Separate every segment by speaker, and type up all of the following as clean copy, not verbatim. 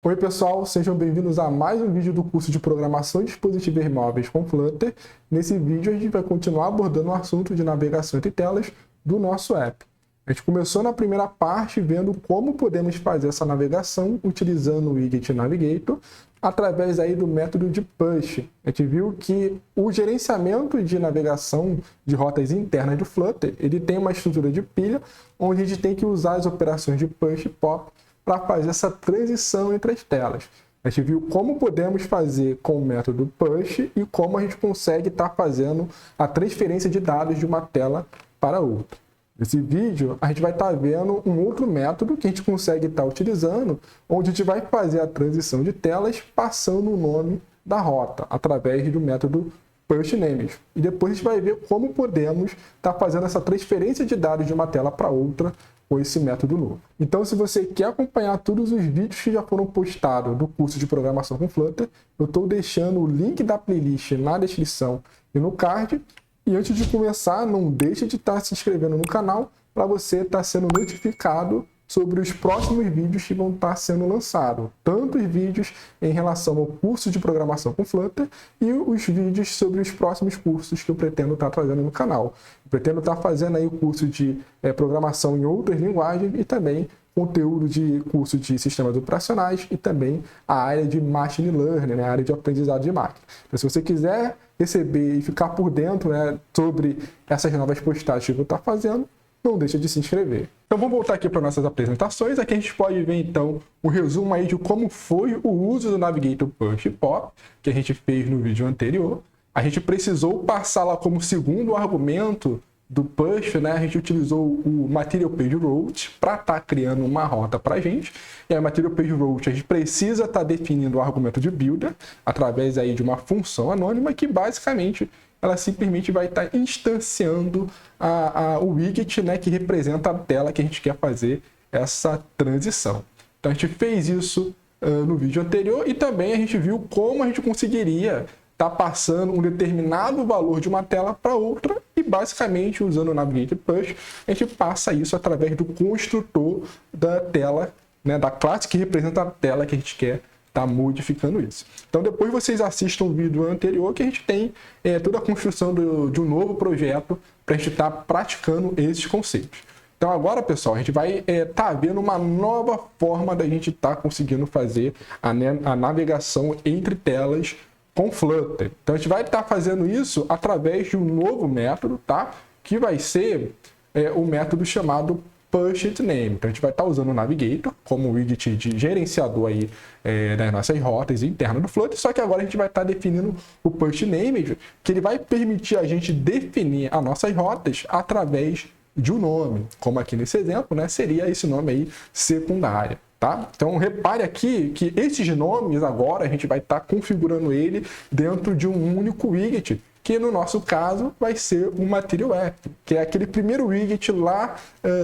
Speaker 1: Oi pessoal, sejam bem-vindos a mais um vídeo do curso de Programação de Dispositivos Móveis com Flutter. Nesse vídeo a gente vai continuar abordando o assunto de navegação entre telas do nosso app. A gente começou na primeira parte vendo como podemos fazer essa navegação utilizando o Widget Navigator através aí do método de push. A gente viu que o gerenciamento de navegação de rotas internas do Flutter, ele tem uma estrutura de pilha onde a gente tem que usar as operações de push e pop para fazer essa transição entre as telas. A gente viu como podemos fazer com o método push e como a gente consegue estar fazendo a transferência de dados de uma tela para outra. Nesse vídeo, a gente vai estar vendo um outro método que a gente consegue estar utilizando, onde a gente vai fazer a transição de telas passando o nome da rota, através do método pushNames. E depois a gente vai ver como podemos estar fazendo essa transferência de dados de uma tela para outra com esse método novo. Então, se você quer acompanhar todos os vídeos que já foram postados do curso de programação com Flutter, eu estou deixando o link da playlist na descrição e no card. E antes de começar, não deixe de estar se inscrevendo no canal para você estar sendo notificado sobre os próximos vídeos que vão estar sendo lançados. Tanto os vídeos em relação ao curso de programação com Flutter e os vídeos sobre os próximos cursos que eu pretendo estar trazendo no canal. Eu pretendo estar fazendo aí o curso de programação em outras linguagens e também conteúdo de curso de sistemas operacionais e também a área de Machine Learning, né, a área de aprendizado de máquina. Então, se você quiser receber e ficar por dentro, né, sobre essas novas postagens que eu vou estar fazendo, não deixa de se inscrever. Então vamos voltar aqui para nossas apresentações. Aqui a gente pode ver então um resumo aí de como foi o uso do Navigator Push e Pop, que a gente fez no vídeo anterior. A gente precisou passar lá como segundo argumento do push, né? A gente utilizou o Material Page Route para estar criando uma rota para a gente. E a Material Page Route a gente precisa estar definindo o argumento de builder através aí de uma função anônima que basicamente ela simplesmente vai estar instanciando o widget, né, que representa a tela que a gente quer fazer essa transição. Então a gente fez isso no vídeo anterior e também a gente viu como a gente conseguiria estar passando um determinado valor de uma tela para outra e basicamente usando o Navigator Push a gente passa isso através do construtor da tela, né, da classe que representa a tela que a gente quer tá modificando isso. Então depois vocês assistam o vídeo anterior que a gente tem toda a construção de um novo projeto para a gente estar praticando esses conceitos. Então agora, pessoal, a gente vai estar vendo uma nova forma da gente estar conseguindo fazer a navegação entre telas com Flutter. Então a gente vai estar fazendo isso através de um novo método, tá? Que vai ser o método chamado pushName. Então a gente vai estar usando o Navigator como widget de gerenciador aí das nossas rotas internas do Flutter, só que agora a gente vai estar definindo o pushName, que ele vai permitir a gente definir as nossas rotas através de um nome, como aqui nesse exemplo, né, seria esse nome aí secundária. Tá? Então repare aqui que esses nomes agora a gente vai estar configurando ele dentro de um único widget, que no nosso caso vai ser o Material App, que é aquele primeiro widget lá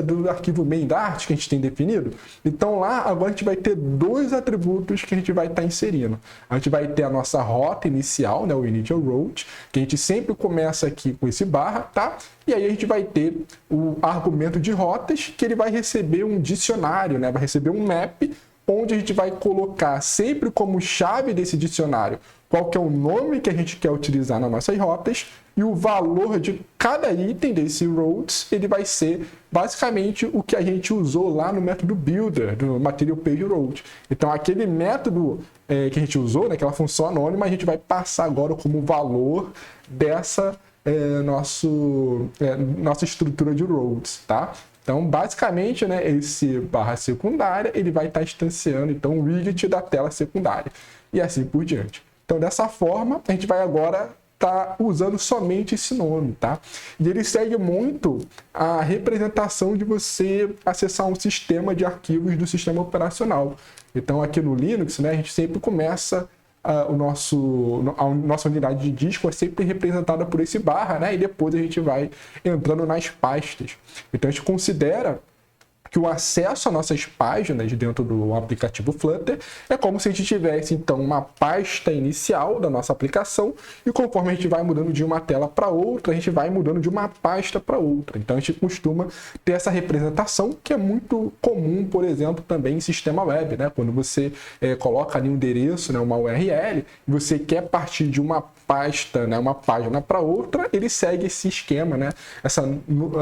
Speaker 1: do arquivo main.dart que a gente tem definido. Então lá agora a gente vai ter dois atributos que a gente vai estar inserindo. A gente vai ter a nossa rota inicial, né, o initial route, que a gente sempre começa aqui com esse barra, tá? E aí a gente vai ter o argumento de rotas, que ele vai receber um dicionário, né? Vai receber um map, onde a gente vai colocar sempre como chave desse dicionário qual que é o nome que a gente quer utilizar nas nossas rotas e o valor de cada item desse routes, ele vai ser basicamente o que a gente usou lá no método builder do Material Page Route. Então aquele método que a gente usou, né, aquela função anônima, a gente vai passar agora como valor dessa nossa estrutura de routes, tá? Então, basicamente, né, esse barra secundária, ele vai estar instanciando então, o widget da tela secundária e assim por diante. Então, dessa forma, a gente vai agora estar usando somente esse nome, tá? E ele segue muito a representação de você acessar um sistema de arquivos do sistema operacional. Então, aqui no Linux, né, a gente sempre começa a nossa unidade de disco é sempre representada por esse barra, né? E depois a gente vai entrando nas pastas. Então a gente considera que o acesso às nossas páginas dentro do aplicativo Flutter é como se a gente tivesse, então, uma pasta inicial da nossa aplicação e conforme a gente vai mudando de uma tela para outra, a gente vai mudando de uma pasta para outra. Então, a gente costuma ter essa representação que é muito comum, por exemplo, também em sistema web, né? Quando você coloca ali um endereço, né, uma URL, e você quer partir de uma pasta, né, uma página para outra, ele segue esse esquema, né?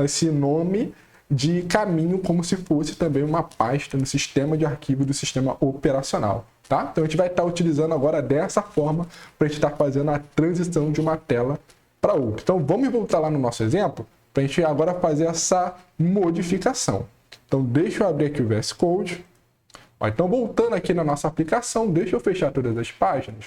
Speaker 1: Esse nome de caminho como se fosse também uma pasta no sistema de arquivo do sistema operacional, tá? Então a gente vai estar utilizando agora dessa forma para a gente estar fazendo a transição de uma tela para outra. Então vamos voltar lá no nosso exemplo para a gente agora fazer essa modificação. Então deixa eu abrir aqui o VS Code. Então voltando aqui na nossa aplicação, deixa eu fechar todas as páginas.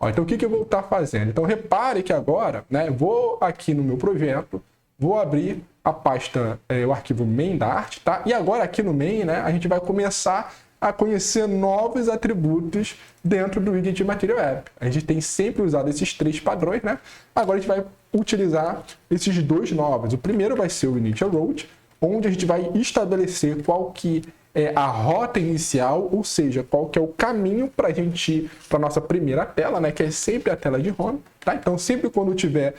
Speaker 1: Então o que eu vou estar fazendo? Então repare que agora, né, vou aqui no meu projeto, vou abrir a pasta, o arquivo main da arte, tá? E agora aqui no main, né, a gente vai começar a conhecer novos atributos dentro do Widget Material App. A gente tem sempre usado esses 3 padrões, né? Agora a gente vai utilizar esses 2 novos. O primeiro vai ser o Initial Route, onde a gente vai estabelecer qual que é a rota inicial, ou seja, qual que é o caminho para a gente ir para a nossa primeira tela, né, que é sempre a tela de home, tá? Então, sempre quando tiver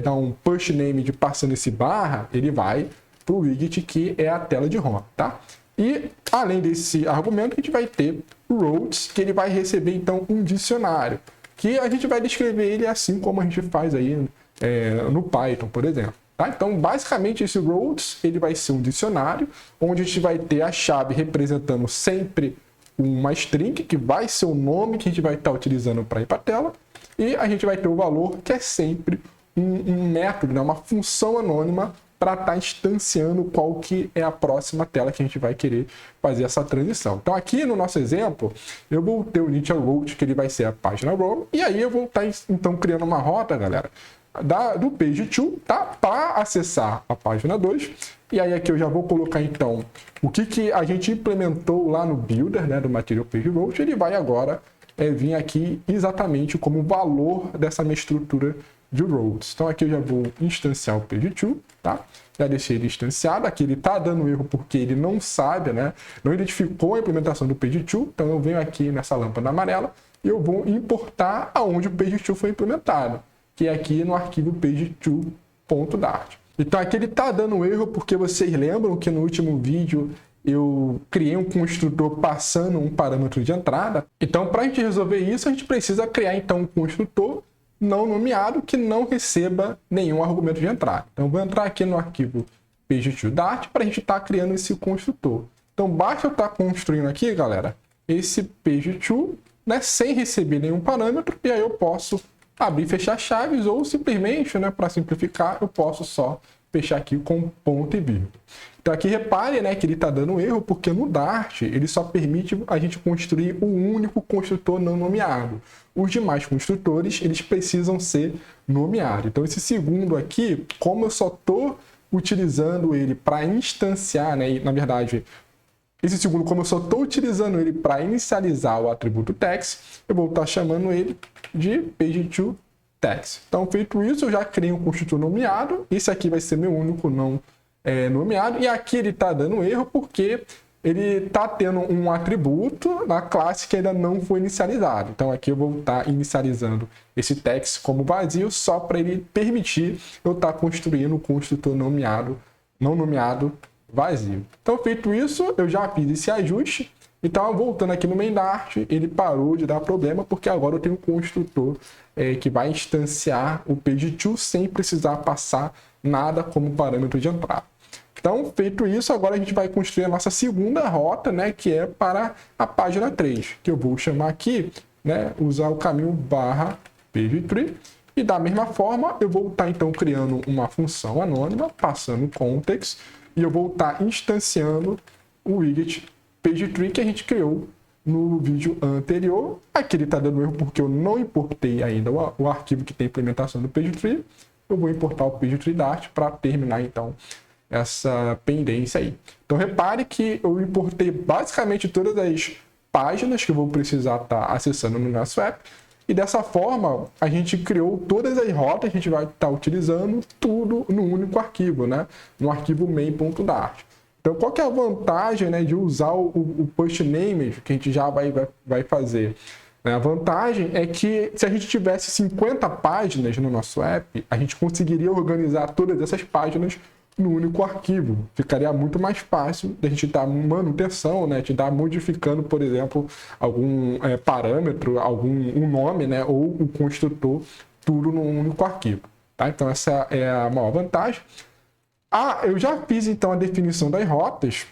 Speaker 1: dar um push name de passando esse barra, ele vai para o widget que é a tela de home, tá? E, além desse argumento, a gente vai ter routes, que ele vai receber, então, um dicionário, que a gente vai descrever ele assim como a gente faz aí no Python, por exemplo. Tá? Então, basicamente, esse routes ele vai ser um dicionário, onde a gente vai ter a chave representando sempre uma string, que vai ser o nome que a gente vai estar utilizando para ir para a tela, e a gente vai ter o valor, que é sempre um método, né? Uma função anônima para estar instanciando qual que é a próxima tela que a gente vai querer fazer essa transição. Então, aqui no nosso exemplo, eu vou ter o initial route, que ele vai ser a página row, e aí eu vou estar, então, criando uma rota, galera, do page 2, tá? Para acessar a página 2. E aí aqui eu já vou colocar então o que a gente implementou lá no builder, né, do Material Page Route. Ele vai agora vir aqui exatamente como valor dessa minha estrutura de routes. Então aqui eu já vou instanciar o page 2, tá? Já deixei ele instanciado. Aqui ele tá dando erro porque ele não sabe, né? Não identificou a implementação do page 2. Então eu venho aqui nessa lâmpada amarela e eu vou importar aonde o page 2 foi implementado, que é aqui no arquivo page2.dart. Então aqui ele está dando erro porque vocês lembram que no último vídeo eu criei um construtor passando um parâmetro de entrada. Então, para a gente resolver isso, a gente precisa criar então um construtor não nomeado que não receba nenhum argumento de entrada. Então, eu vou entrar aqui no arquivo page2.dart para a gente estar criando esse construtor. Então, basta eu estar construindo aqui, galera, esse page2, né, sem receber nenhum parâmetro, e aí eu posso abrir e fechar chaves, ou simplesmente, né, para simplificar, eu posso só fechar aqui com ponto e vírgula. Então aqui repare, né, que ele está dando erro porque no Dart ele só permite a gente construir um único construtor não nomeado. Os demais construtores eles precisam ser nomeados. Então esse segundo aqui, como eu só estou utilizando ele para instanciar, né, e, na verdade, esse segundo, como eu só estou utilizando ele para inicializar o atributo text, eu vou estar chamando ele de page2text. Então, feito isso, eu já criei um construtor nomeado. Esse aqui vai ser meu único não nomeado. E aqui ele está dando erro porque ele está tendo um atributo na classe que ainda não foi inicializado. Então, aqui eu vou estar inicializando esse text como vazio só para ele permitir eu estar construindo um construtor não nomeado vazio. Então, feito isso, eu já fiz esse ajuste. Então, voltando aqui no main Dart, ele parou de dar problema, porque agora eu tenho um construtor que vai instanciar o page2 sem precisar passar nada como parâmetro de entrada. Então, feito isso, agora a gente vai construir a nossa segunda rota, né, que é para a página 3, que eu vou chamar aqui, né, usar o caminho barra page3. E da mesma forma, eu vou estar então criando uma função anônima, passando context, e eu vou estar instanciando o widget page3 que a gente criou no vídeo anterior. Aqui ele está dando erro porque eu não importei ainda o arquivo que tem implementação do page3. Eu vou importar o page3dart para terminar então essa pendência aí. Então repare que eu importei basicamente todas as páginas que eu vou precisar estar acessando no nosso app. E dessa forma, a gente criou todas as rotas que a gente vai estar utilizando tudo no único arquivo, né? No arquivo main.dart. Então, qual que é a vantagem, né, de usar o post name que a gente já vai fazer? A vantagem é que se a gente tivesse 50 páginas no nosso app, a gente conseguiria organizar todas essas páginas no único arquivo. Ficaria muito mais fácil da gente dar manutenção, né, de estar modificando, por exemplo, algum parâmetro, um nome, né, ou um construtor, tudo num único arquivo. Tá? Então, essa é a maior vantagem. Eu já fiz, então, a definição das rotas.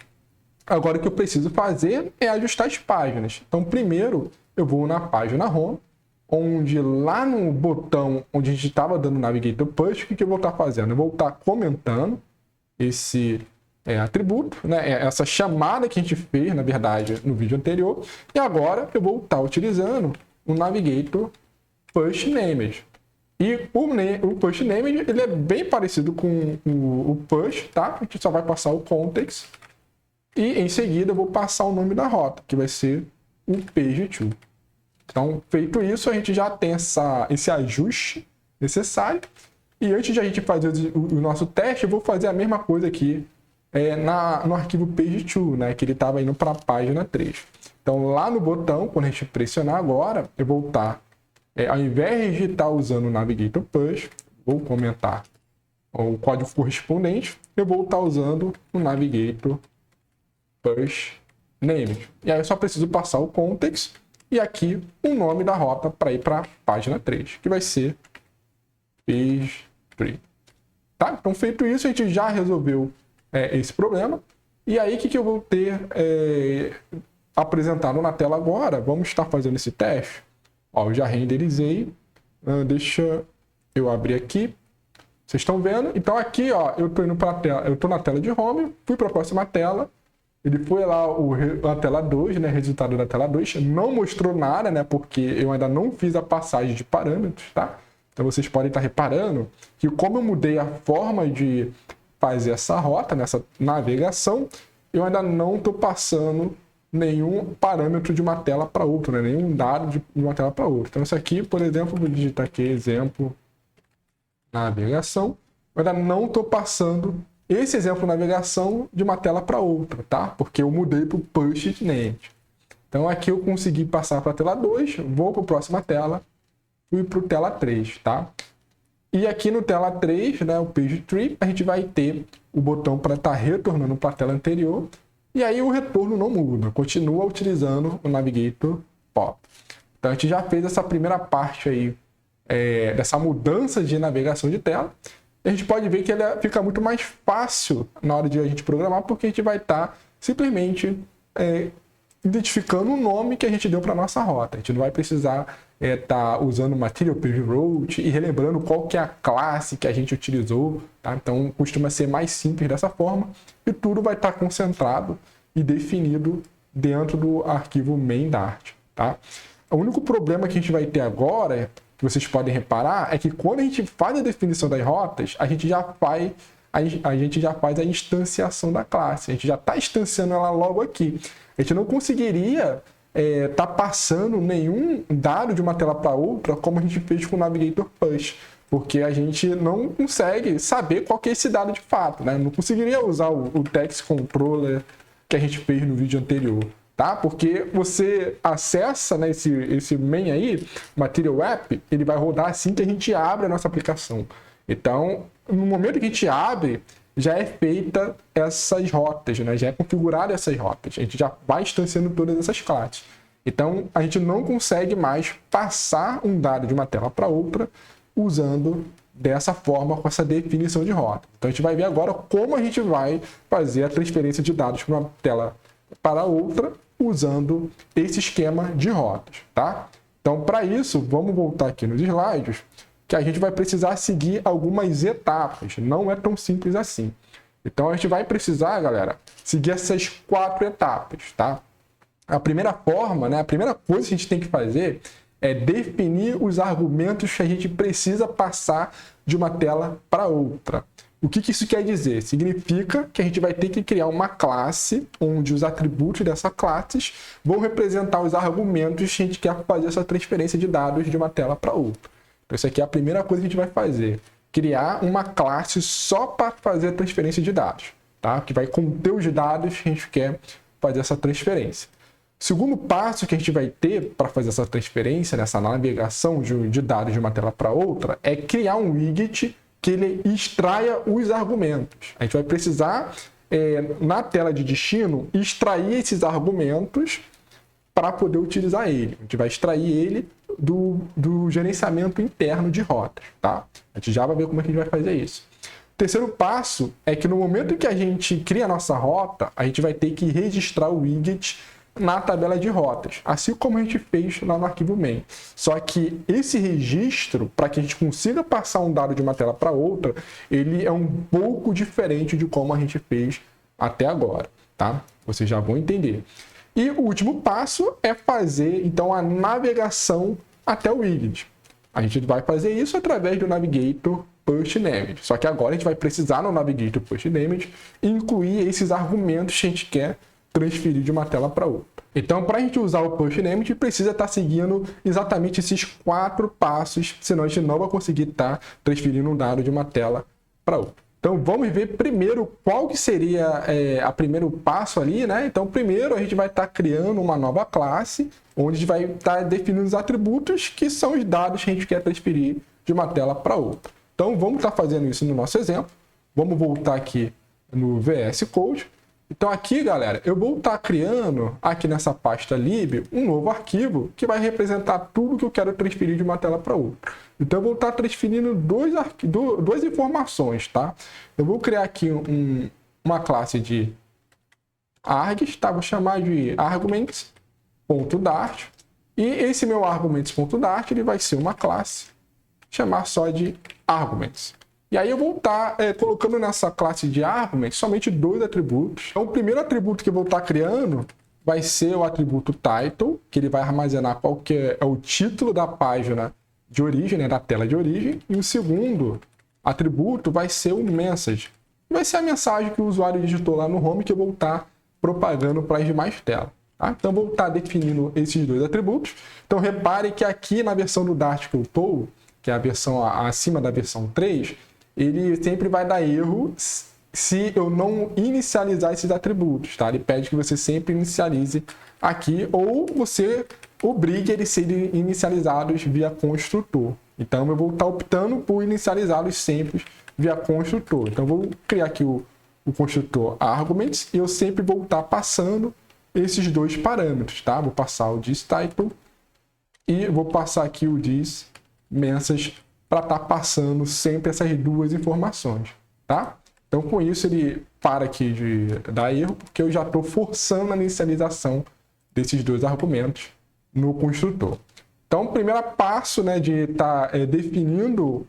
Speaker 1: Agora, o que eu preciso fazer é ajustar as páginas. Então, primeiro, eu vou na página Home, onde lá no botão onde a gente estava dando Navigator Push, o que eu vou estar fazendo? Eu vou estar comentando esse atributo, né? Essa chamada que a gente fez, na verdade, no vídeo anterior. E agora eu vou estar utilizando o Navigator Push Named. E o Push Named, ele é bem parecido com o Push, tá? A gente só vai passar o context. E em seguida eu vou passar o nome da rota, que vai ser o page2. Então, feito isso, a gente já tem esse ajuste necessário. E antes de a gente fazer o nosso teste, eu vou fazer a mesma coisa aqui no arquivo page2, né, que ele estava indo para a página 3. Então, lá no botão, quando a gente pressionar agora, eu vou estar, ao invés de estar usando o Navigator Push, vou comentar o código correspondente, eu vou estar usando o Navigator Push Name. E aí eu só preciso passar o context e aqui o nome da rota para ir para a página 3, que vai ser page 3. Tá? Então, feito isso, a gente já resolveu esse problema. E aí, o que eu vou ter apresentado na tela agora? Vamos estar fazendo esse teste. Ó, eu já renderizei. Deixa eu abrir aqui. Vocês estão vendo? Então, aqui, ó, eu estou indo para a tela. Eu estou na tela de home, fui para a próxima tela. Ele foi lá a tela 2, né? Resultado da tela 2. Não mostrou nada, né? Porque eu ainda não fiz a passagem de parâmetros, tá? Então vocês podem estar reparando que como eu mudei a forma de fazer essa rota, nessa navegação, eu ainda não estou passando nenhum parâmetro de uma tela para outra, né? Nenhum dado de uma tela para outra. Então isso aqui, por exemplo, vou digitar aqui exemplo navegação. Eu ainda não estou passando esse exemplo navegação de uma tela para outra, tá? Porque eu mudei para o Push Named. Então aqui eu consegui passar para a tela 2, vou para a próxima tela, fui para o tela 3, tá? E aqui no tela 3, né, o Page 3, a gente vai ter o botão para estar retornando para a tela anterior, e aí o retorno não muda, continua utilizando o Navigator Pop. Então a gente já fez essa primeira parte aí, dessa mudança de navegação de tela. A gente pode ver que ela fica muito mais fácil na hora de a gente programar, porque a gente vai estar simplesmente identificando o nome que a gente deu para a nossa rota. A gente não vai precisar estar usando Material Page Route e relembrando qual que é a classe que a gente utilizou. Tá? Então, costuma ser mais simples dessa forma e tudo vai estar concentrado e definido dentro do arquivo main.dart. Tá? O único problema que a gente vai ter agora, que vocês podem reparar, é que quando a gente faz a definição das rotas, a gente já faz a instanciação da classe. A gente já está instanciando ela logo aqui. A gente não conseguiria estar passando nenhum dado de uma tela para outra como a gente fez com o Navigator Push, porque a gente não consegue saber qual que é esse dado de fato, né? Não conseguiria usar o Text Controller que a gente fez no vídeo anterior, tá? Porque você acessa, né, esse main aí, Material App, ele vai rodar assim que a gente abre a nossa aplicação. Então, no momento que a gente abre, já é feita essas rotas, né? Já é configurada essas rotas. A gente já vai instanciando todas essas classes. Então, a gente não consegue mais passar um dado de uma tela para outra usando dessa forma, com essa definição de rota. Então, a gente vai ver agora como a gente vai fazer a transferência de dados de uma tela para outra usando esse esquema de rotas, tá? Então, para isso, vamos voltar aqui nos slides, que a gente vai precisar seguir algumas etapas. Não é tão simples assim. Então, a gente vai precisar, galera, seguir essas 4 etapas, tá? A primeira forma, né, a primeira coisa que a gente tem que fazer é definir os argumentos que a gente precisa passar de uma tela para outra. O que isso quer dizer? Significa que a gente vai ter que criar uma classe onde os atributos dessa classe vão representar os argumentos que a gente quer fazer essa transferência de dados de uma tela para outra. Então, isso aqui é a primeira coisa que a gente vai fazer. Criar uma classe só para fazer a transferência de dados. tá? Que vai conter os dados que a gente quer fazer essa transferência. O segundo passo que a gente vai ter para fazer essa transferência, nessa navegação de dados de uma tela para outra, é criar um widget que ele extraia os argumentos. A gente vai precisar, na tela de destino, extrair esses argumentos para poder utilizar ele. A gente vai extrair ele do gerenciamento interno de rotas, tá? A gente já vai ver como é que a gente vai fazer isso. O terceiro passo é que no momento em que a gente cria a nossa rota, a gente vai ter que registrar o widget na tabela de rotas, assim como a gente fez lá no arquivo main. Só que esse registro, para que a gente consiga passar um dado de uma tela para outra, ele é um pouco diferente de como a gente fez até agora, tá? Vocês já vão entender. E o último passo é fazer, então, a navegação até o widget. A gente vai fazer isso através do Navigator PushNamed. Só que agora a gente vai precisar no Navigator PushNamed incluir esses argumentos que a gente quer transferir de uma tela para outra. Então, para a gente usar o PushNamed, precisa estar seguindo exatamente esses 4 passos, senão a gente não vai conseguir estar transferindo um dado de uma tela para outra. Então, vamos ver primeiro qual que seria o primeiro passo ali, né? Então, primeiro a gente vai estar criando uma nova classe, onde a gente vai estar definindo os atributos que são os dados que a gente quer transferir de uma tela para outra. Então, vamos estar fazendo isso no nosso exemplo. Vamos voltar aqui no VS Code. Então aqui, galera, eu vou estar criando aqui nessa pasta lib um novo arquivo que vai representar tudo que eu quero transferir de uma tela para outra. Então eu vou estar transferindo duas informações, tá? Eu vou criar aqui uma classe de args, tá? Vou chamar de arguments.dart e esse meu arguments.dart ele vai ser uma classe, chamar só de arguments. E aí eu vou estar colocando nessa classe de arguments somente 2 atributos. Então o primeiro atributo que eu vou estar criando vai ser o atributo title, que ele vai armazenar qual que é o título da página de origem, né, da tela de origem. E o segundo atributo vai ser o message. Vai ser a mensagem que o usuário digitou lá no home que eu vou estar propagando para as demais telas. Tá? Então vou estar definindo esses 2 atributos. Então repare que aqui na versão do Dart que eu estou, que é a versão acima da versão 3, ele sempre vai dar erro se eu não inicializar esses atributos, tá? Ele pede que você sempre inicialize aqui ou você obrigue eles a serem inicializados via construtor. Então, eu vou estar optando por inicializá-los sempre via construtor. Então, eu vou criar aqui o construtor arguments e eu sempre vou estar passando esses 2 parâmetros, tá? Vou passar o thisTitle e vou passar aqui o thisMessage para estar passando sempre essas 2 informações, tá? Então, com isso, ele para aqui de dar erro, porque eu já estou forçando a inicialização desses 2 argumentos no construtor. Então, o primeiro passo, né, de estar definindo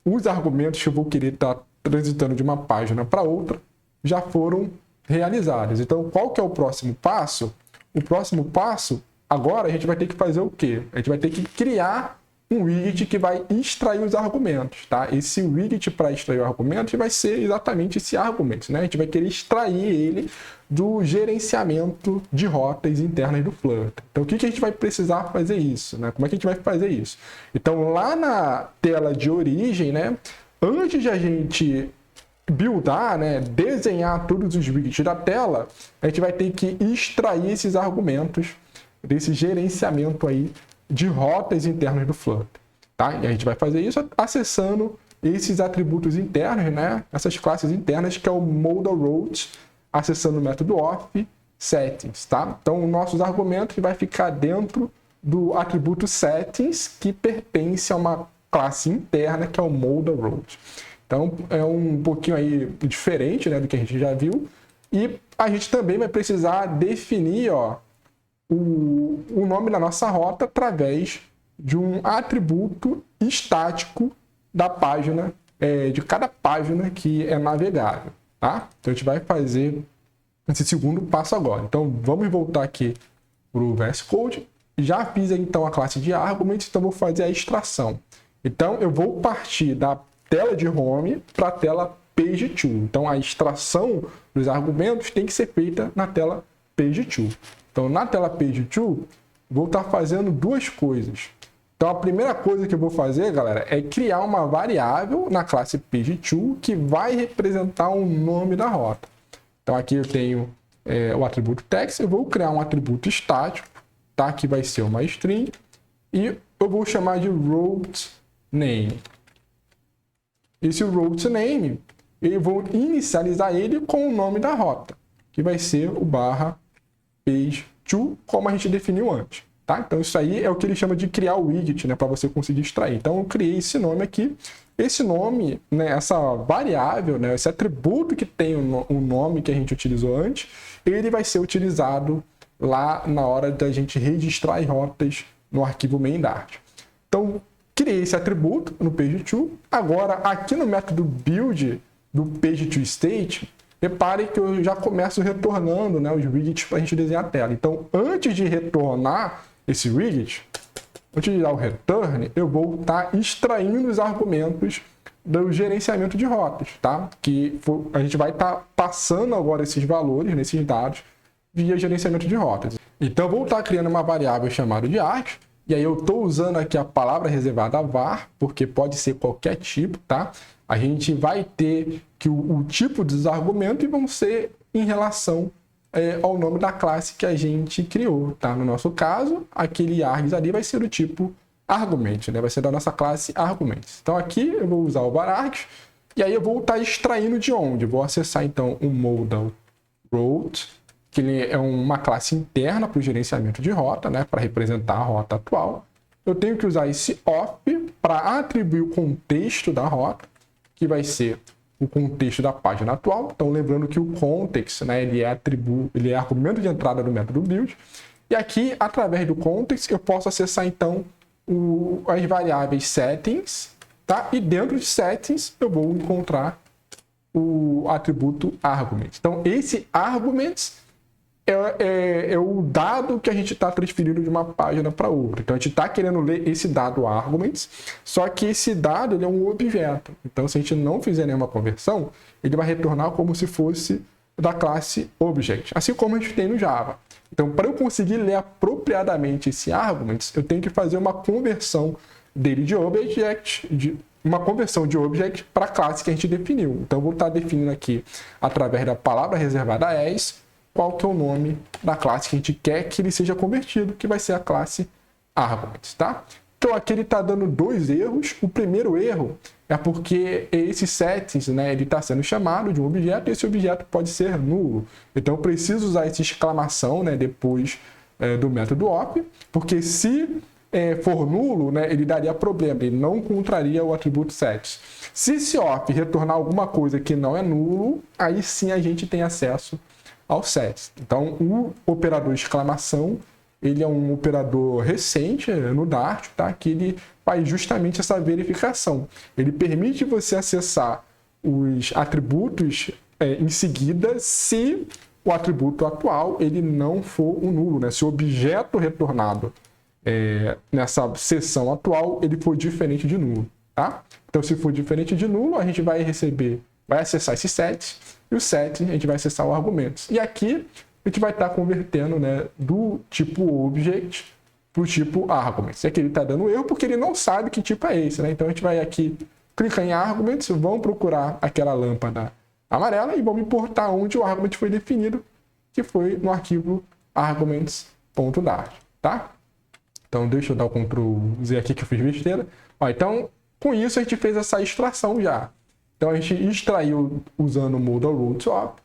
Speaker 1: os argumentos que eu vou querer estar transitando de uma página para outra, já foram realizados. Então, qual que é o próximo passo? O próximo passo, agora, a gente vai ter que fazer o quê? A gente vai ter que criar um widget que vai extrair os argumentos, tá? Esse widget para extrair o argumento vai ser exatamente esse argumento, né? A gente vai querer extrair ele do gerenciamento de rotas internas do Flutter. Então, o que a gente vai precisar fazer isso, né? Como é que a gente vai fazer isso? Então, lá na tela de origem, né? Antes de a gente buildar, né? Desenhar todos os widgets da tela, a gente vai ter que extrair esses argumentos desse gerenciamento aí de rotas internas do Flutter, tá? E a gente vai fazer isso acessando esses atributos internos, né? Essas classes internas, que é o modal routes, acessando o método of settings, tá? Então, nossos argumentos vai ficar dentro do atributo settings, que pertence a uma classe interna, que é o modal routes. Então, é um pouquinho aí diferente, né, do que a gente já viu. E a gente também vai precisar definir, ó, o nome da nossa rota através de um atributo estático da página, de cada página que é navegável, tá? Então a gente vai fazer esse segundo passo agora. Então vamos voltar aqui para o VS Code. Já fiz então a classe de arguments, então vou fazer a extração. Então eu vou partir da tela de home para a tela page2. Então a extração dos argumentos tem que ser feita na tela page2. Então, na tela page2, vou estar fazendo 2 coisas. Então, a primeira coisa que eu vou fazer, galera, é criar uma variável na classe page2 que vai representar o nome da rota. Então aqui eu tenho o atributo text, eu vou criar um atributo estático, tá? Que vai ser uma string, e eu vou chamar de route name. Esse route name, eu vou inicializar ele com o nome da rota, que vai ser o /page_to, como a gente definiu antes. Tá? Então isso aí é o que ele chama de criar o widget, né, para você conseguir extrair. Então eu criei esse nome aqui. Esse nome, né, essa variável, né, esse atributo que tem o nome que a gente utilizou antes, ele vai ser utilizado lá na hora da gente registrar as rotas no arquivo main.dart. Então criei esse atributo no page_to. Agora aqui no método build do page_to_state, repare que eu já começo retornando, né, os widgets para a gente desenhar a tela. Então antes de retornar esse widget, antes de dar o return, eu vou estar extraindo os argumentos do gerenciamento de rotas, tá? Que a gente vai estar passando agora esses valores, nesses dados, via gerenciamento de rotas. Então eu vou estar criando uma variável chamada de args, e aí eu estou usando aqui a palavra reservada var, porque pode ser qualquer tipo, tá? A gente vai ter que o tipo dos argumentos vão ser em relação ao nome da classe que a gente criou, tá? No nosso caso, aquele args ali vai ser do tipo argument, né? Vai ser da nossa classe arguments. Então aqui eu vou usar o var_args, e aí eu vou estar extraindo de onde? Eu vou acessar então o modal route, que ele é uma classe interna para o gerenciamento de rota, né? Para representar a rota atual. Eu tenho que usar esse off para atribuir o contexto da rota, que vai ser o contexto da página atual. Então, lembrando que o context, né, ele é argumento de entrada do método build. E aqui, através do context, eu posso acessar, então, as variáveis settings, tá? E dentro de settings, eu vou encontrar o atributo argument. Então, esse arguments é o dado que a gente está transferindo de uma página para outra. Então, a gente está querendo ler esse dado arguments, só que esse dado ele é um objeto. Então, se a gente não fizer nenhuma conversão, ele vai retornar como se fosse da classe object, assim como a gente tem no Java. Então, para eu conseguir ler apropriadamente esse arguments, eu tenho que fazer uma conversão dele de object, uma conversão de object para a classe que a gente definiu. Então, eu vou estar definindo aqui, através da palavra reservada as, qual que é o nome da classe que a gente quer que ele seja convertido, que vai ser a classe arguments, tá? Então aqui ele está dando dois erros. O primeiro erro é porque esse settings, né, ele está sendo chamado de um objeto e esse objeto pode ser nulo. Então eu preciso usar essa exclamação, né, depois do método op, porque se for nulo, né, ele daria problema, ele não encontraria o atributo set. Se esse op retornar alguma coisa que não é nulo, aí sim a gente tem acesso ao set. Então, o operador exclamação, ele é um operador recente no Dart, tá? Que ele faz justamente essa verificação. Ele permite você acessar os atributos em seguida se o atributo atual ele não for um nulo, né? Se o objeto retornado nessa seção atual ele for diferente de nulo, tá? Então, se for diferente de nulo, a gente vai acessar esse set, e o set a gente vai acessar o argumentos. E aqui a gente vai estar convertendo, né, do tipo object para o tipo arguments. E aqui ele está dando erro porque ele não sabe que tipo é esse, né? Então a gente vai aqui, clicar em arguments, vamos procurar aquela lâmpada amarela e vamos importar onde o argument foi definido, que foi no arquivo arguments.dart, tá? Então deixa eu dar o Ctrl Z aqui que eu fiz besteira. Ó, então com isso a gente fez essa extração já. Então, a gente extraiu, usando o modal route op,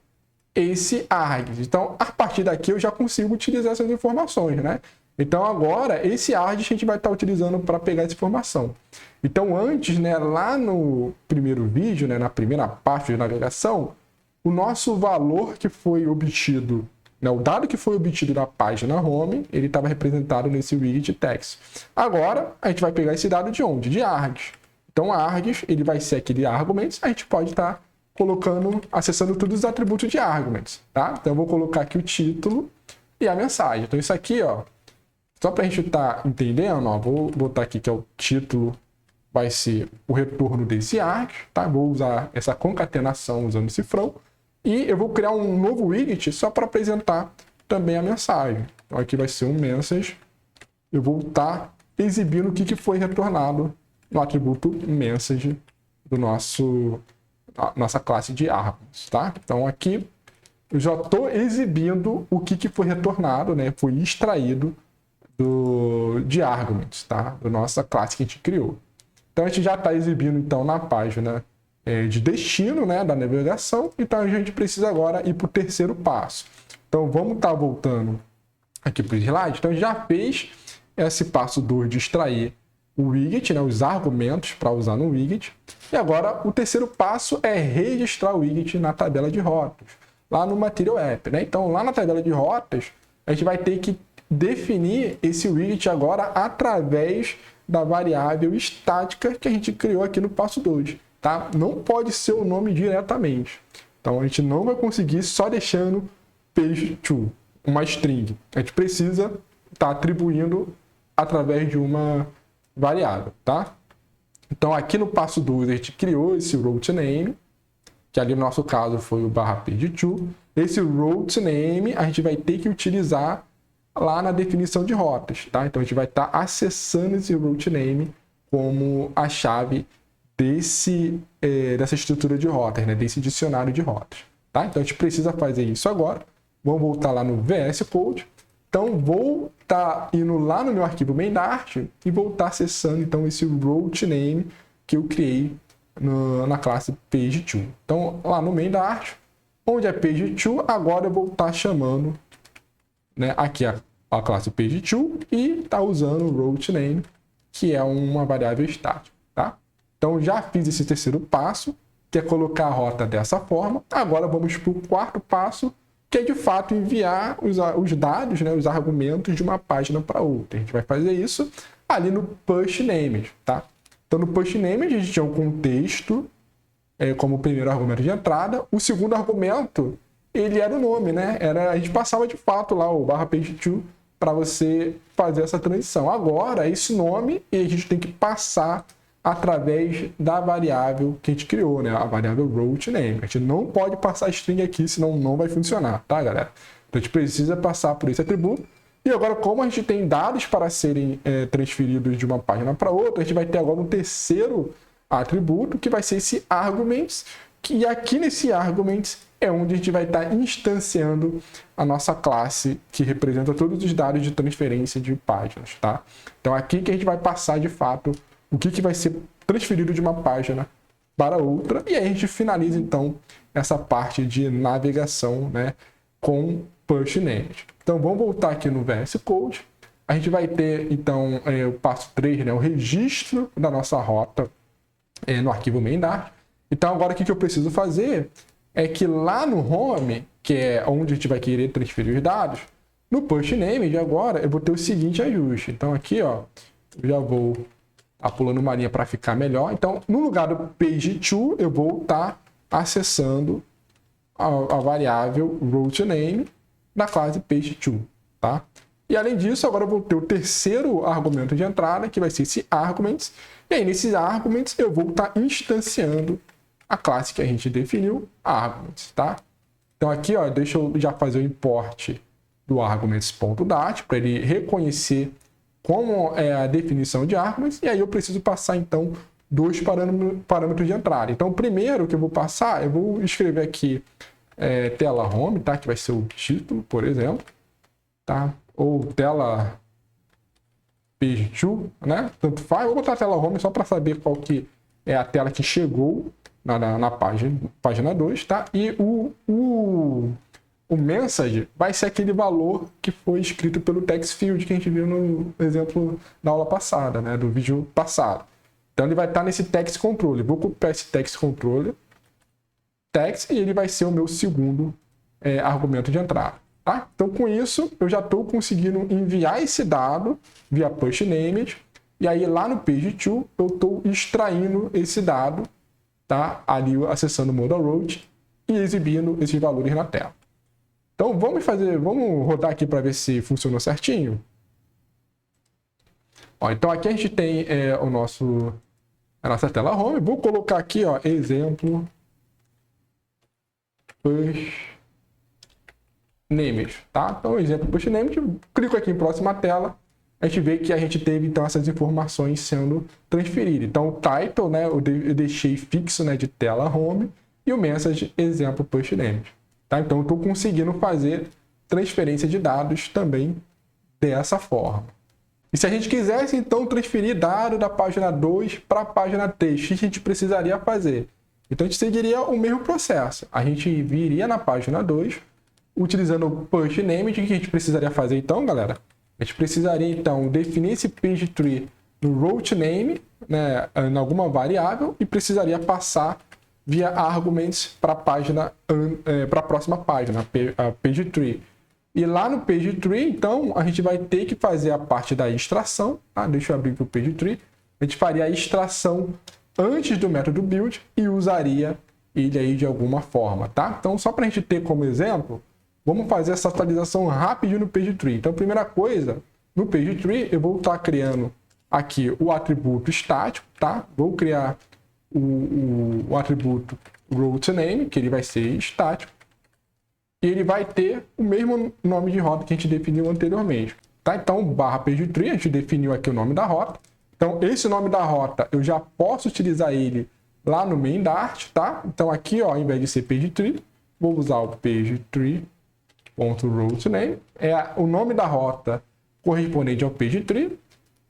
Speaker 1: esse args. Então, a partir daqui, eu já consigo utilizar essas informações, né? Então, agora, esse args a gente vai estar utilizando para pegar essa informação. Então, antes, né, lá no primeiro vídeo, né, na primeira parte de navegação, o nosso valor que foi obtido, né, o dado que foi obtido da página home, ele estava representado nesse widget text. Agora, a gente vai pegar esse dado de onde? De args. Então, args, ele vai ser aquele arguments, a gente pode estar acessando todos os atributos de arguments, tá? Então, eu vou colocar aqui o título e a mensagem. Então, isso aqui, ó, só para a gente estar entendendo, ó, vou botar aqui que é o título, vai ser o retorno desse args, tá? Vou usar essa concatenação usando esse cifrão e eu vou criar um novo widget só para apresentar também a mensagem. Então, aqui vai ser um message. Eu vou estar exibindo o que foi retornado no atributo message do nossa classe de arguments, tá? Então aqui eu já estou exibindo o que foi retornado, né? Foi extraído de arguments, tá? Da nossa classe que a gente criou. Então a gente já está exibindo então na página de destino, né, da navegação. Então a gente precisa agora ir para o terceiro passo. Então vamos estar voltando aqui para o slide. Então a gente já fez esse passo 2 de extrair o widget, né, os argumentos para usar no widget. E agora o terceiro passo é registrar o widget na tabela de rotas, lá no Material App, né? Então lá na tabela de rotas a gente vai ter que definir esse widget agora através da variável estática que a gente criou aqui no passo 2, tá? Não pode ser o nome diretamente. Então a gente não vai conseguir só deixando page2, uma string. A gente precisa estar atribuindo através de uma variável, tá? Então aqui no passo 2 a gente criou esse route name, que ali no nosso caso foi o /page2. Esse route name a gente vai ter que utilizar lá na definição de rotas, tá? Então a gente vai estar acessando esse route name como a chave dessa estrutura de rotas, né? Desse dicionário de rotas, tá? Então a gente precisa fazer isso agora. Vamos voltar lá no VS Code. Então vou estar indo lá no meu arquivo main.dart e vou estar acessando então esse route name que eu criei na classe page2. Então lá no main.dart, onde é page2, agora eu vou estar chamando, né, aqui a classe page2 e está usando o route name, que é uma variável estática, tá? Então já fiz esse terceiro passo, que é colocar a rota dessa forma. Agora vamos para o quarto passo, que é de fato enviar os dados, né, os argumentos de uma página para outra. A gente vai fazer isso ali no push names, tá? Então no push names a gente tinha um contexto como o primeiro argumento de entrada. O segundo argumento, ele era o nome, né? A gente passava de fato lá o /page2 para você fazer essa transição. Agora, esse nome a gente tem que passar através da variável que a gente criou, né? A variável route name. A gente não pode passar string aqui, senão não vai funcionar, tá, galera? Então a gente precisa passar por esse atributo. E agora, como a gente tem dados para serem transferidos de uma página para outra, a gente vai ter agora um terceiro atributo, que vai ser esse arguments, que aqui nesse arguments é onde a gente vai estar instanciando a nossa classe, que representa todos os dados de transferência de páginas, tá? Então aqui que a gente vai passar de fato o que vai ser transferido de uma página para outra, e aí a gente finaliza então essa parte de navegação, né, com push names. Então vamos voltar aqui no VS Code. A gente vai ter então o passo 3, né, o registro da nossa rota no arquivo main.dart. Então agora o que eu preciso fazer é que lá no home, que é onde a gente vai querer transferir os dados, no push name de agora eu vou ter o seguinte ajuste. Então aqui, ó, eu já vou pulando uma linha para ficar melhor. Então, no lugar do page2, eu vou estar acessando a variável route name da classe page2, tá? E além disso, agora eu vou ter o terceiro argumento de entrada, que vai ser esse arguments. E aí, nesses arguments, eu vou estar instanciando a classe que a gente definiu, arguments, tá? Então aqui, ó, deixa eu já fazer o import do arguments.dart para ele reconhecer como é a definição de arguments, e aí eu preciso passar, então, dois parâmetros de entrada. Então, o primeiro que eu vou passar, eu vou escrever aqui tela home, tá? Que vai ser o título, por exemplo, tá? Ou tela page2, né? Tanto faz. Eu vou botar tela home só para saber qual que é a tela que chegou na página 2, tá? E o message vai ser aquele valor que foi escrito pelo text field que a gente viu no exemplo da aula passada, né, do vídeo passado. Então ele vai estar nesse text controller. Vou copiar esse text controller, text, e ele vai ser o meu segundo argumento de entrada, tá? Então com isso eu já estou conseguindo enviar esse dado via push named, e aí lá no page2 eu estou extraindo esse dado, tá? Ali acessando o modal route e exibindo esses valores na tela. Então vamos rodar aqui para ver se funcionou certinho. Ó, então aqui a gente tem a nossa tela home. Vou colocar aqui, ó, exemplo push names, tá? Então exemplo push names, clico aqui em próxima tela, a gente vê que a gente teve então essas informações sendo transferidas. Então o title, né, eu deixei fixo, né, de tela home, e o message exemplo push names. tá? Então, eu estou conseguindo fazer transferência de dados também dessa forma. E se a gente quisesse, então, transferir dado da página 2 para a página 3, o que a gente precisaria fazer? Então, a gente seguiria o mesmo processo. A gente viria na página 2, utilizando o push name. O que a gente precisaria fazer, então, galera? A gente precisaria, então, definir esse page tree no route name, né, em alguma variável, e precisaria passar via arguments para a próxima página, a page tree. E lá no page tree, então, a gente vai ter que fazer a parte da extração. Tá? Deixa eu abrir aqui o page tree. A gente faria a extração antes do método build e usaria ele aí de alguma forma, tá? Então, só para a gente ter como exemplo, vamos fazer essa atualização rápido no page tree. Então, primeira coisa, no page tree, eu vou estar criando aqui o atributo estático, tá? Vou criar o atributo route name, que ele vai ser estático. E ele vai ter o mesmo nome de rota que a gente definiu anteriormente. Tá? Então, barra pageTree, a gente definiu aqui o nome da rota. Então, esse nome da rota, eu já posso utilizar ele lá no main Dart, tá? Então, aqui, ó, ao invés de ser pageTree, vou usar o pageTree.routeName. É o nome da rota correspondente ao pageTree.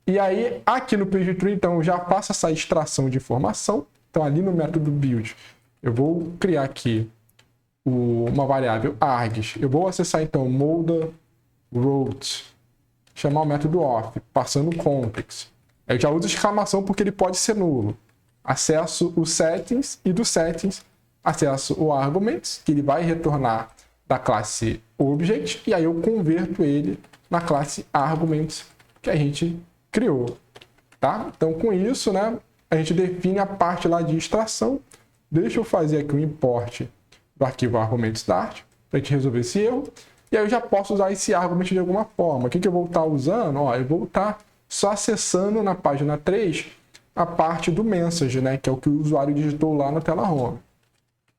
Speaker 1: E aí, aqui no pageTree, então, eu já faço essa extração de informação. Então, ali no método build, eu vou criar aqui uma variável args. Eu vou acessar então molda route, chamar o método off, passando context. Eu já uso exclamação porque ele pode ser nulo. Acesso o settings e do settings acesso o arguments, que ele vai retornar da classe object, e aí eu converto ele na classe arguments que a gente criou, tá? Então com isso, né, a gente define a parte lá de extração. Deixa eu fazer aqui o import do arquivo argumentos.dart para a gente resolver esse erro. E aí eu já posso usar esse argument de alguma forma. O que eu vou estar usando? Ó, eu vou estar só acessando na página 3 a parte do message, né? Que é o que o usuário digitou lá na tela home.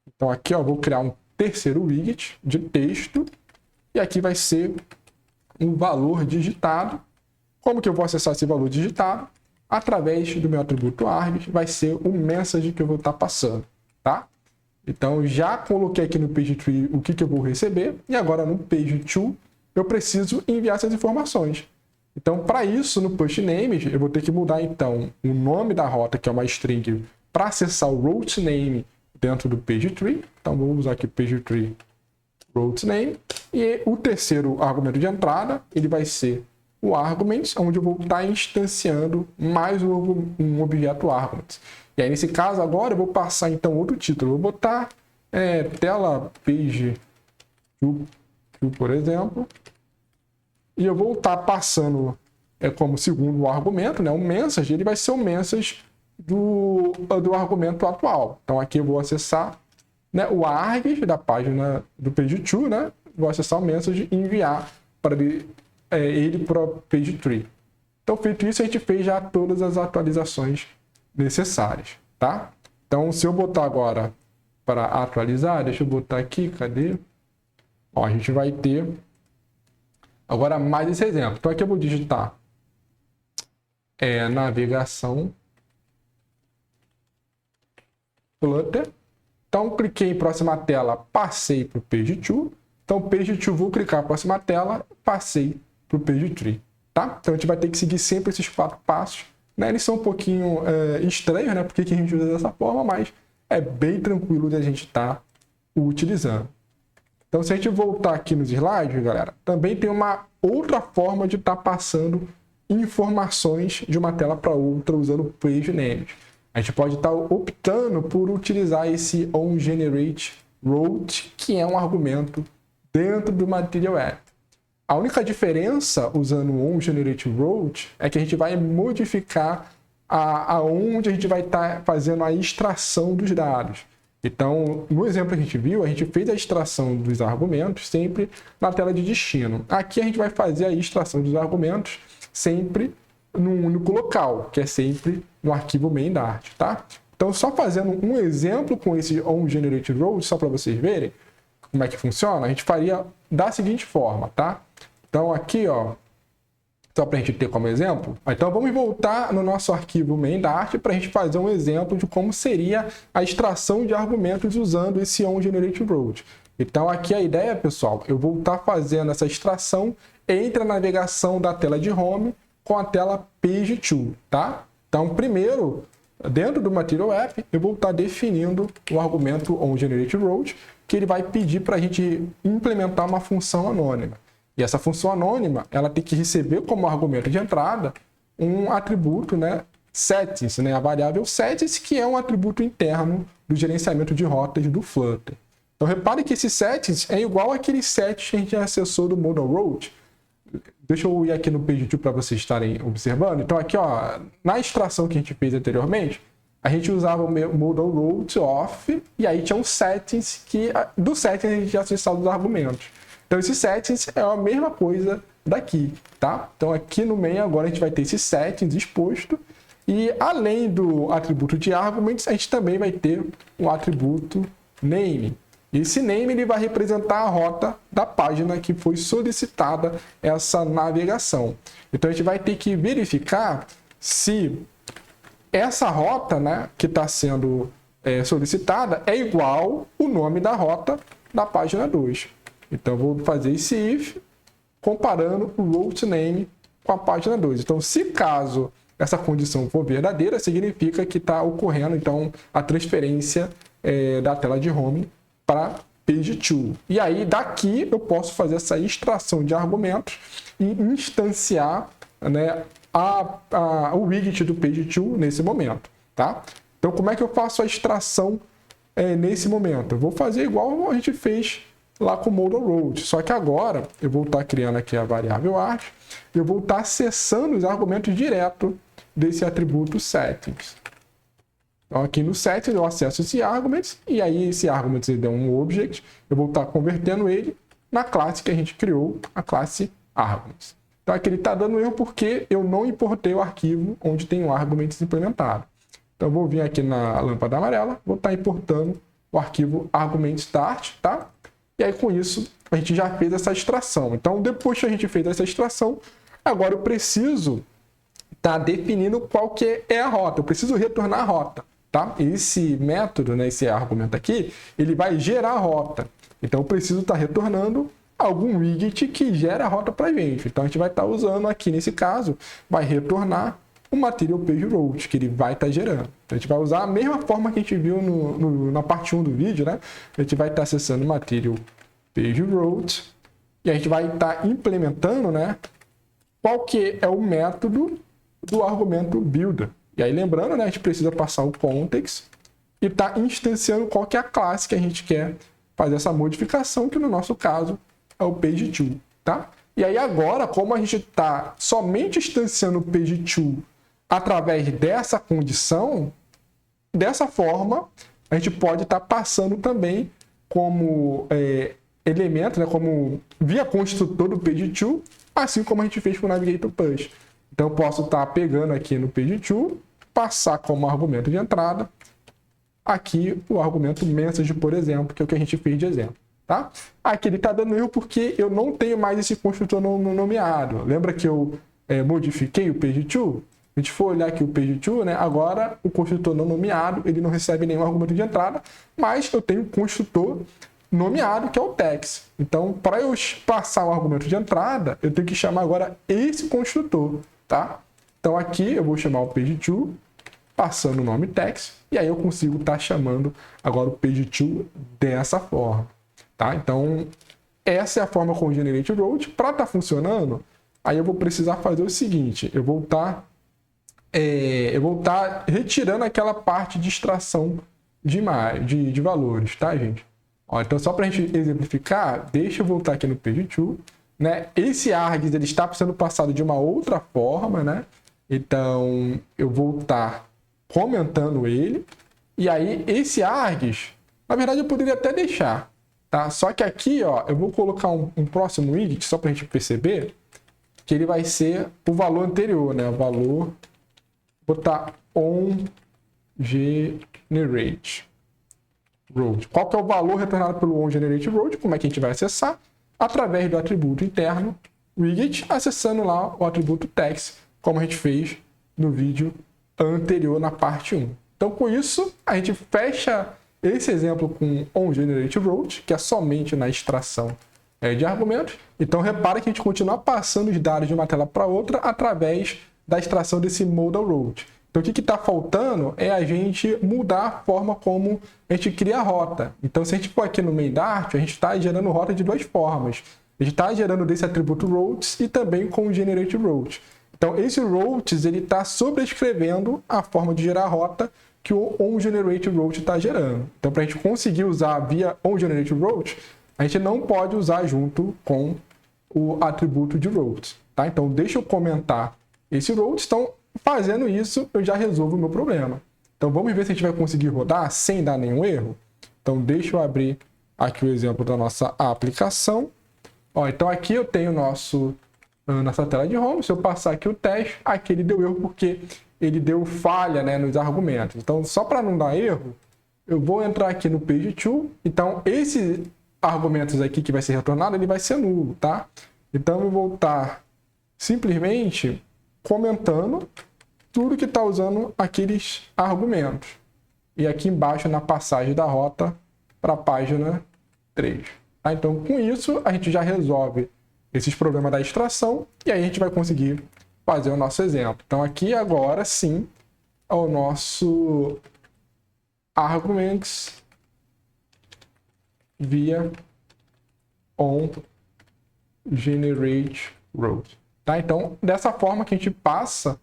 Speaker 1: Então aqui, ó, vou criar um terceiro widget de texto. E aqui vai ser um valor digitado. Como que eu vou acessar esse valor digitado? Através do meu atributo args, vai ser o message que eu vou estar passando, tá? Então, já coloquei aqui no pageTree o que eu vou receber. E agora no page2, eu preciso enviar essas informações. Então, para isso, no push name, eu vou ter que mudar, então, o nome da rota, que é uma string, para acessar o route name dentro do pageTree. Então, vou usar aqui pageTree route name. E o terceiro argumento de entrada, ele vai ser o arguments, onde eu vou estar instanciando mais um objeto arguments. E aí, nesse caso, agora eu vou passar, então, outro título. Eu vou botar tela page, por exemplo. E eu vou estar passando como segundo argumento, né, um message. Ele vai ser o message do argumento atual. Então, aqui eu vou acessar, né, o args da página do page2, né? Vou acessar o message e enviar para ele para o pageTree. Então, feito isso, a gente fez já todas as atualizações necessárias, tá? Então, se eu botar agora para atualizar, deixa eu botar aqui, cadê? Ó, a gente vai ter agora mais esse exemplo. Então, aqui eu vou digitar navegação Flutter. Então, cliquei em próxima tela, passei para o page2. Então, page2, vou clicar na próxima tela, passei para o pageTree, tá? Então, a gente vai ter que seguir sempre esses 4 passos. Né, eles são um pouquinho estranhos, né? Porque a gente usa dessa forma, mas é bem tranquilo de a gente estar utilizando. Então, se a gente voltar aqui nos slides, galera, também tem uma outra forma de estar passando informações de uma tela para outra usando o pageName. A gente pode estar optando por utilizar esse onGenerateRoute, que é um argumento dentro do Material App. A única diferença usando o onGenerateRoute é que a gente vai modificar aonde a gente vai estar fazendo a extração dos dados. Então, no exemplo que a gente viu, a gente fez a extração dos argumentos sempre na tela de destino. Aqui a gente vai fazer a extração dos argumentos sempre num único local, que é sempre no arquivo main.dart, tá? Então, só fazendo um exemplo com esse onGenerateRoute, só para vocês verem como é que funciona, a gente faria da seguinte forma, tá? Então, aqui, ó, só para a gente ter como exemplo, então vamos voltar no nosso arquivo main.dart para a gente fazer um exemplo de como seria a extração de argumentos usando esse onGenerateRoute. Então aqui a ideia, pessoal, eu vou estar fazendo essa extração entre a navegação da tela de home com a tela page to, tá? Então primeiro, dentro do Material App, eu vou estar definindo o argumento onGenerateRoute, que ele vai pedir para a gente implementar uma função anônima. E essa função anônima, ela tem que receber como argumento de entrada um atributo, né, settings, né, a variável settings, que é um atributo interno do gerenciamento de rotas do Flutter. Então repare que esse settings é igual àquele settings que a gente acessou do Modal Route. Deixa eu ir aqui no page 2 para vocês estarem observando. Então aqui, ó, na extração que a gente fez anteriormente, a gente usava o Modal Route off, e aí tinha um settings que do settings a gente já acessava os argumentos. Então esse settings é a mesma coisa daqui, tá? Então aqui no main agora a gente vai ter esse settings exposto, e além do atributo de arguments, a gente também vai ter um atributo name. Esse name ele vai representar a rota da página que foi solicitada essa navegação. Então a gente vai ter que verificar se essa rota, né, que está sendo solicitada é igual o nome da rota da página 2. Então eu vou fazer esse if comparando o route name com a página 2. Então se caso essa condição for verdadeira, significa que está ocorrendo então a transferência da tela de home para page 2. E aí daqui eu posso fazer essa extração de argumentos e instanciar, né, o widget do page 2 nesse momento, tá? Então como é que eu faço a extração nesse momento? Eu vou fazer igual a gente fez lá com o Modal Route, só que agora eu vou estar criando aqui a variável art, eu vou estar acessando os argumentos direto desse atributo settings. Então aqui no settings eu acesso esse arguments, e aí esse arguments ele dá um object, eu vou estar convertendo ele na classe que a gente criou, a classe arguments. Então aqui ele está dando erro porque eu não importei o arquivo onde tem o arguments implementado. Então eu vou vir aqui na lâmpada amarela, vou estar importando o arquivo argument_start, tá? E aí com isso a gente já fez essa extração. Então depois que a gente fez essa extração, agora eu preciso estar definindo qual que é a rota. Eu preciso retornar a rota, tá? Esse método, né, esse argumento aqui, ele vai gerar a rota. Então eu preciso estar retornando algum widget que gera a rota para a gente. Então a gente vai estar usando aqui, nesse caso, vai retornar o Material Page Route, que ele vai estar gerando. Então a gente vai usar a mesma forma que a gente viu na parte 1 do vídeo, né? A gente vai estar acessando o Material Page Route e a gente vai estar implementando, né, qual que é o método do argumento builder. E aí lembrando, né, a gente precisa passar o context e estar instanciando qual que é a classe que a gente quer fazer essa modificação, que no nosso caso é o page 2, tá? E aí agora, como a gente está somente instanciando o page 2 através dessa condição, dessa forma, a gente pode estar passando também como elemento, né, como via construtor do page 2, assim como a gente fez com o Navigator Push. Então eu posso estar pegando aqui no page 2, passar como argumento de entrada aqui o argumento message, por exemplo, que é o que a gente fez de exemplo, tá? Aqui ele está dando erro porque eu não tenho mais esse construtor nomeado. Lembra que eu modifiquei o page 2? A gente for olhar aqui o page 2, né? Agora o construtor não nomeado, ele não recebe nenhum argumento de entrada, mas eu tenho um construtor nomeado, que é o text. Então, para eu passar o argumento de entrada, eu tenho que chamar agora esse construtor, tá? Então aqui eu vou chamar o page 2, passando o nome text, e aí eu consigo estar chamando agora o page 2 dessa forma, tá? Então, essa é a forma com o GenerateRoute. Para estar funcionando, aí eu vou precisar fazer o seguinte, eu vou estar retirando aquela parte de extração de valores, tá, gente? Ó, então, só para a gente exemplificar, deixa eu voltar aqui no page 2, né? Esse args ele está sendo passado de uma outra forma, né? Então, eu vou estar comentando ele, e aí esse args, na verdade eu poderia até deixar, tá? Só que aqui, ó, eu vou colocar um próximo widget, só para a gente perceber, que ele vai ser o valor anterior, né? O valor, botar onGenerateRoute. Qual que é o valor retornado pelo onGenerateRoute? Como é que a gente vai acessar? Através do atributo interno widget, acessando lá o atributo text, como a gente fez no vídeo anterior, na parte 1. Então, com isso, a gente fecha esse exemplo com onGenerateWrote, que é somente na extração de argumentos. Então, repara que a gente continua passando os dados de uma tela para outra através da extração desse modalWrote. Então, o que está faltando é a gente mudar a forma como a gente cria a rota. Então, se a gente for aqui no main.dart, a gente está gerando rota de duas formas. A gente está gerando desse atributo routes e também com o GenerateWrote. Então, esse routes ele está sobrescrevendo a forma de gerar a rota que o onGenerateWrote está gerando. Então, para a gente conseguir usar via onGenerateWrote, a gente não pode usar junto com o atributo de routes. Tá? Então, deixa eu comentar esse routes. Então, fazendo isso, eu já resolvo o meu problema. Então, vamos ver se a gente vai conseguir rodar sem dar nenhum erro. Então, deixa eu abrir aqui o exemplo da nossa aplicação. Ó, então, aqui eu tenho nossa tela de home. Se eu passar aqui o teste, aqui ele deu erro porque ele deu falha, né, nos argumentos. Então, só para não dar erro, eu vou entrar aqui no page2. Então, esses argumentos aqui que vai ser retornado, ele vai ser nulo, tá? Então, eu vou voltar simplesmente comentando tudo que está usando aqueles argumentos. E aqui embaixo na passagem da rota para a página 3. Tá? Então, com isso, a gente já resolve esses problemas da extração e aí a gente vai conseguir fazer o nosso exemplo. Então, aqui agora sim é o nosso arguments via onGenerateWrote. Tá? Então, dessa forma que a gente passa...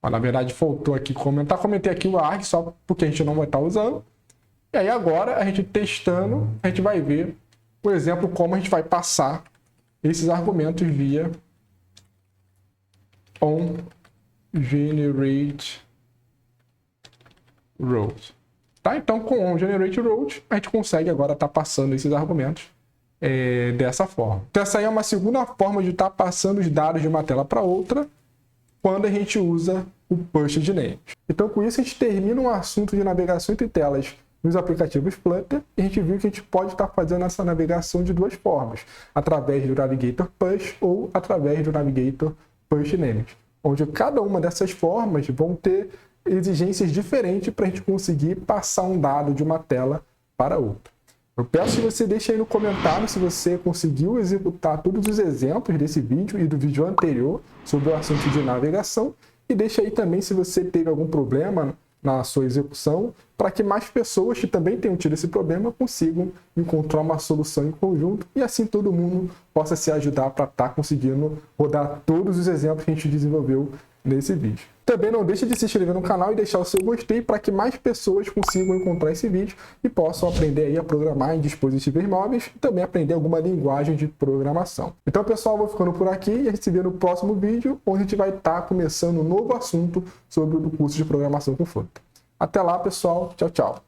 Speaker 1: Ó, na verdade, faltou aqui comentar. Comentei aqui o arg só porque a gente não vai estar usando. E aí, agora, a gente testando, a gente vai ver, por exemplo, como a gente vai passar esses argumentos via onGenerateWrote. Tá? Então, com onGenerateWrote, a gente consegue agora estar passando esses argumentos dessa forma. Então, essa aí é uma segunda forma de estar passando os dados de uma tela para outra quando a gente usa o push de names. Então, com isso, a gente termina um assunto de navegação entre telas nos aplicativos Flutter e a gente viu que a gente pode estar fazendo essa navegação de duas formas, através do Navigator Push ou através do Navigator Push Names, onde cada uma dessas formas vão ter exigências diferentes para a gente conseguir passar um dado de uma tela para outra. Eu peço que você deixe aí no comentário se você conseguiu executar todos os exemplos desse vídeo e do vídeo anterior sobre o assunto de navegação e deixe aí também se você teve algum problema na sua execução para que mais pessoas que também tenham tido esse problema consigam encontrar uma solução em conjunto e assim todo mundo possa se ajudar para estar conseguindo rodar todos os exemplos que a gente desenvolveu nesse vídeo. Também não deixe de se inscrever no canal e deixar o seu gostei para que mais pessoas consigam encontrar esse vídeo e possam aprender aí a programar em dispositivos móveis e também aprender alguma linguagem de programação. Então, pessoal, eu vou ficando por aqui e a gente se vê no próximo vídeo, onde a gente vai estar começando um novo assunto sobre o curso de programação com Flutter. Até lá, pessoal. Tchau, tchau.